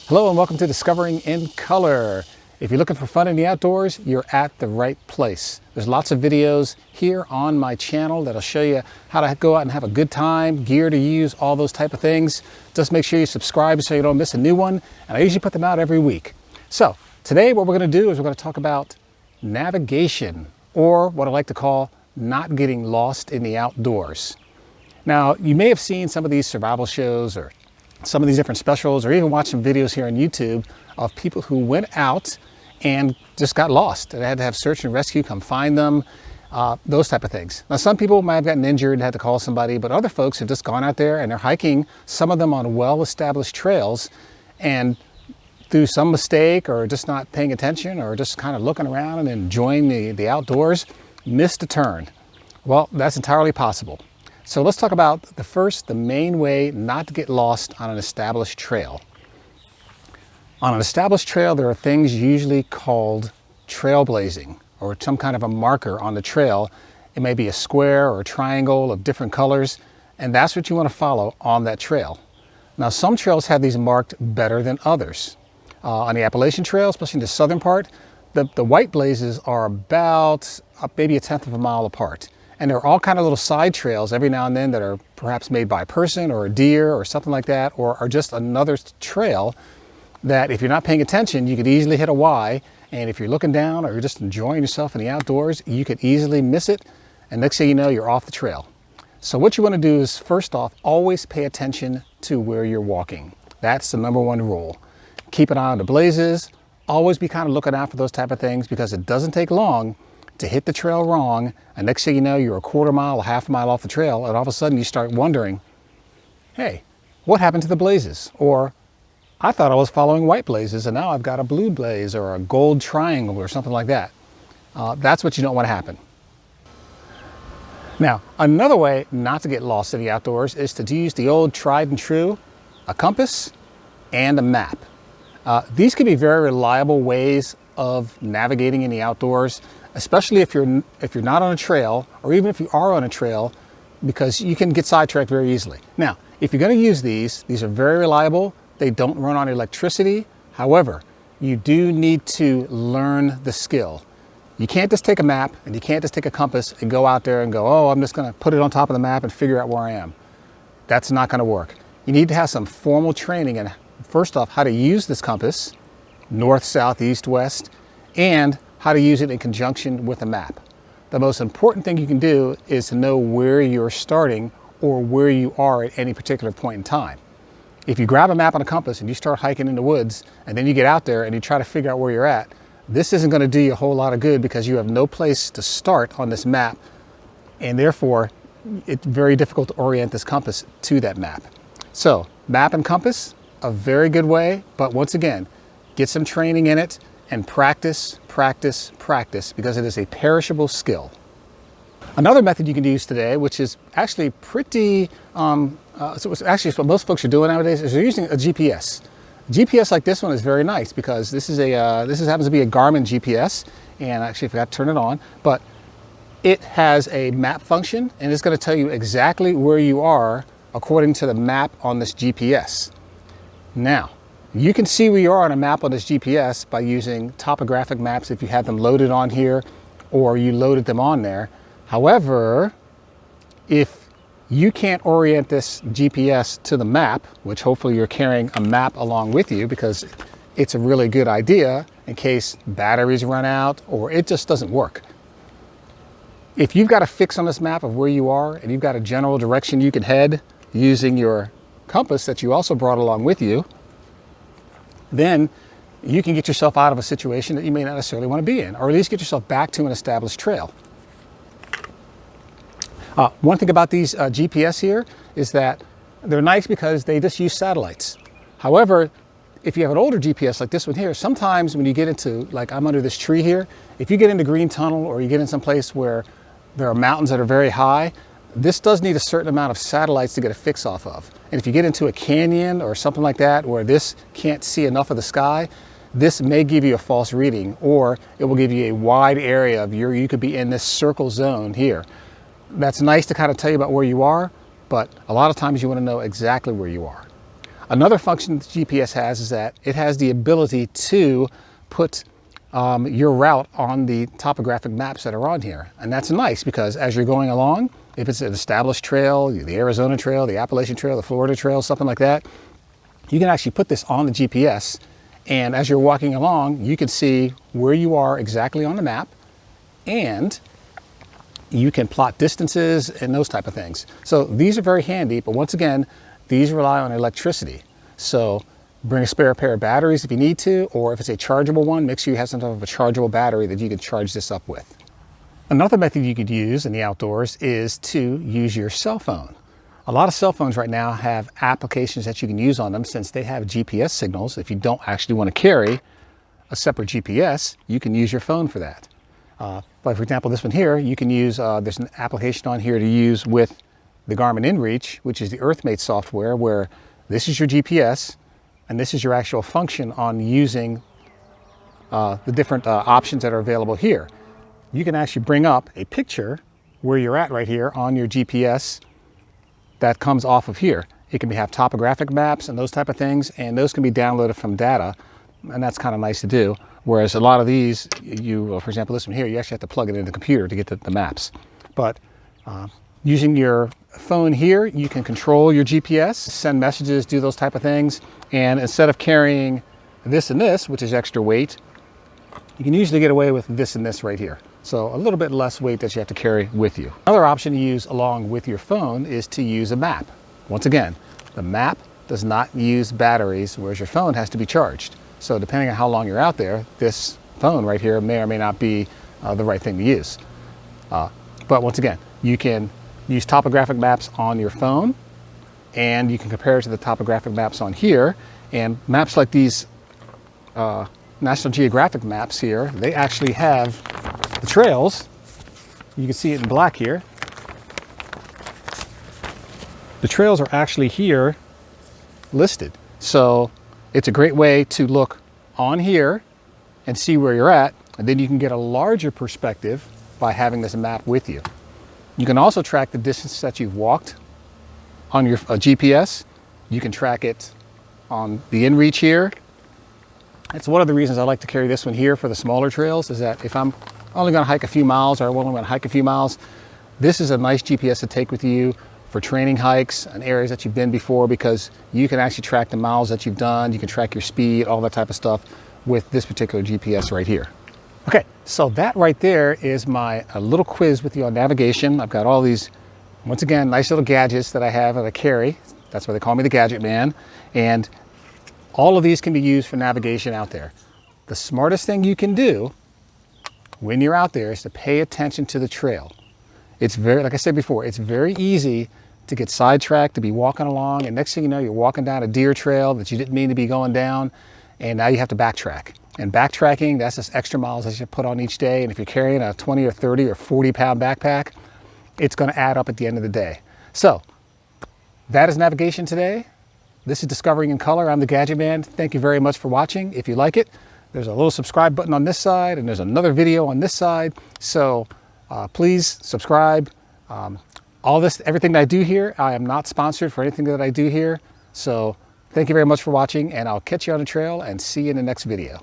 Hello and welcome to Discovering in Color. If you're looking for fun in the outdoors, you're at the right place. There's lots of videos here on my channel that'll show you how to go out and have a good time, gear to use, all those type of things. Just make sure you subscribe so you don't miss a new one. And I usually put them out every week. So today what we're going to do is we're going to talk about navigation, or what I like to call not getting lost in the outdoors. Now, you may have seen some of these survival shows or some of these different specials, or even watch some videos here on YouTube of people who went out and just got lost. They had to have search and rescue come find them, those type of things. Now, some people might have gotten injured and had to call somebody, but other folks have just gone out there and they're hiking, some of them on well-established trails, and through some mistake or just not paying attention or just kind of looking around and enjoying the outdoors, missed a turn. Well, that's entirely possible. So let's talk about the main way not to get lost on an established trail. On an established trail, there are things usually called trailblazing, or some kind of a marker on the trail. It may be a square or a triangle of different colors, and that's what you want to follow on that trail. Now, some trails have these marked better than others. On the Appalachian Trail, especially in the southern part, the white blazes are about maybe a tenth of a mile apart. And there are all kind of little side trails every now and then that are perhaps made by a person or a deer or something like that, or are just another trail that if you're not paying attention, you could easily hit a Y. And if you're looking down or you're just enjoying yourself in the outdoors, you could easily miss it. And next thing you know, you're off the trail. So what you want to do is, first off, always pay attention to where you're walking. That's the number one rule. Keep an eye on the blazes. Always be kind of looking out for those type of things, because it doesn't take long to hit the trail wrong, and next thing you know, you're a quarter mile, a half mile off the trail, and all of a sudden you start wondering, hey, what happened to the blazes? Or, I thought I was following white blazes, and now I've got a blue blaze or a gold triangle or something like that. That's what you don't want to happen. Now, another way not to get lost in the outdoors is to use the old tried and true, a compass and a map. These can be very reliable ways of navigating in the outdoors, especially if you're not on a trail, or even if you are on a trail, because you can get sidetracked very easily. Now, if you're going to use these are very reliable. They don't run on electricity. However, you do need to learn the skill. You can't just take a map and you can't just take a compass and go out there and go, oh, I'm just going to put it on top of the map and figure out where I am. That's not going to work. You need to have some formal training in, first off, how to use this compass, north, south, east, west, and how to use it in conjunction with a map. The most important thing you can do is to know where you're starting or where you are at any particular point in time. If you grab a map and a compass and you start hiking in the woods, and then you get out there and you try to figure out where you're at, this isn't going to do you a whole lot of good, because you have no place to start on this map, and therefore it's very difficult to orient this compass to that map. So map and compass, a very good way, but once again, get some training in it and practice, practice, practice, because it is a perishable skill. Another method you can use today, which is actually pretty, so it's actually what most folks are doing nowadays, is they're using a GPS. A GPS like this one is very nice, because this happens to be a Garmin GPS, and I actually forgot to turn it on, but it has a map function, and it's going to tell you exactly where you are according to the map on this GPS. Now, you can see where you are on a map on this GPS by using topographic maps if you have them loaded on here, or you loaded them on there. However, if you can't orient this GPS to the map, which hopefully you're carrying a map along with you, because it's a really good idea in case batteries run out or it just doesn't work. If you've got a fix on this map of where you are and you've got a general direction you can head using your compass that you also brought along with you, then you can get yourself out of a situation that you may not necessarily want to be in, or at least get yourself back to an established trail. One thing about these GPS here is that they're nice because they just use satellites. However, if you have an older GPS like this one here, sometimes when you get into, like I'm under this tree here, if you get into green tunnel or you get in some place where there are mountains that are very high, this does need a certain amount of satellites to get a fix off of. And if you get into a canyon or something like that where this can't see enough of the sky, this may give you a false reading, or it will give you a wide area of you could be in this circle zone here. That's nice to kind of tell you about where you are, but a lot of times you want to know exactly where you are. Another function that GPS has is that it has the ability to put your route on the topographic maps that are on here. And that's nice because as you're going along, if it's an established trail, the Arizona Trail, the Appalachian Trail, the Florida Trail, something like that, you can actually put this on the GPS. And as you're walking along, you can see where you are exactly on the map, and you can plot distances and those type of things. So these are very handy, but once again, these rely on electricity. So bring a spare pair of batteries if you need to, or if it's a chargeable one, make sure you have some type of a chargeable battery that you can charge this up with. Another method you could use in the outdoors is to use your cell phone. A lot of cell phones right now have applications that you can use on them since they have GPS signals. If you don't actually want to carry a separate GPS, you can use your phone for that. But for example, this one here, you can use, there's an application on here to use with the Garmin InReach, which is the EarthMate software, where this is your GPS and this is your actual function on using the different options that are available here. You can actually bring up a picture where you're at right here on your GPS that comes off of here. It can have topographic maps and those type of things, and those can be downloaded from data, and that's kind of nice to do. Whereas a lot of these, for example, this one here, you actually have to plug it into the computer to get the maps. But using your phone here, you can control your GPS, send messages, do those type of things. And instead of carrying this and this, which is extra weight, you can usually get away with this and this right here. So a little bit less weight that you have to carry with you. Another option to use along with your phone is to use a map. Once again, the map does not use batteries, whereas your phone has to be charged. So depending on how long you're out there, this phone right here may or may not be the right thing to use. But once again, you can use topographic maps on your phone, and you can compare it to the topographic maps on here. And maps like these National Geographic maps here, they actually have the trails. You can see it in black here. The trails are actually here listed. So it's a great way to look on here and see where you're at, and then you can get a larger perspective by having this map with you. You can also track the distance that you've walked on your GPS. You can track it on the InReach here. It's one of the reasons I like to carry this one here for the smaller trails, is that if I'm only going to hike a few miles, or I'm only going to hike a few miles, this is a nice GPS to take with you for training hikes and areas that you've been before, because you can actually track the miles that you've done, you can track your speed, all that type of stuff with this particular GPS right here. Okay, so that right there is my little quiz with you on navigation. I've got all these, once again, nice little gadgets that I have that I carry. That's why they call me the Gadget Man. And all of these can be used for navigation out there. The smartest thing you can do when you're out there is to pay attention to the trail. It's very, like I said before, it's very easy to get sidetracked, to be walking along, and next thing you know, you're walking down a deer trail that you didn't mean to be going down, and now you have to backtrack. And backtracking, that's just extra miles that you put on each day, and if you're carrying a 20 or 30 or 40 pound backpack, it's gonna add up at the end of the day. So, that is navigation today. This is Discovering in Color. I'm the Gadget Man. Thank you very much for watching. If you like it, there's a little subscribe button on this side, and there's another video on this side. So please subscribe. Everything that I do here, I am not sponsored for anything that I do here. So thank you very much for watching, and I'll catch you on the trail and see you in the next video.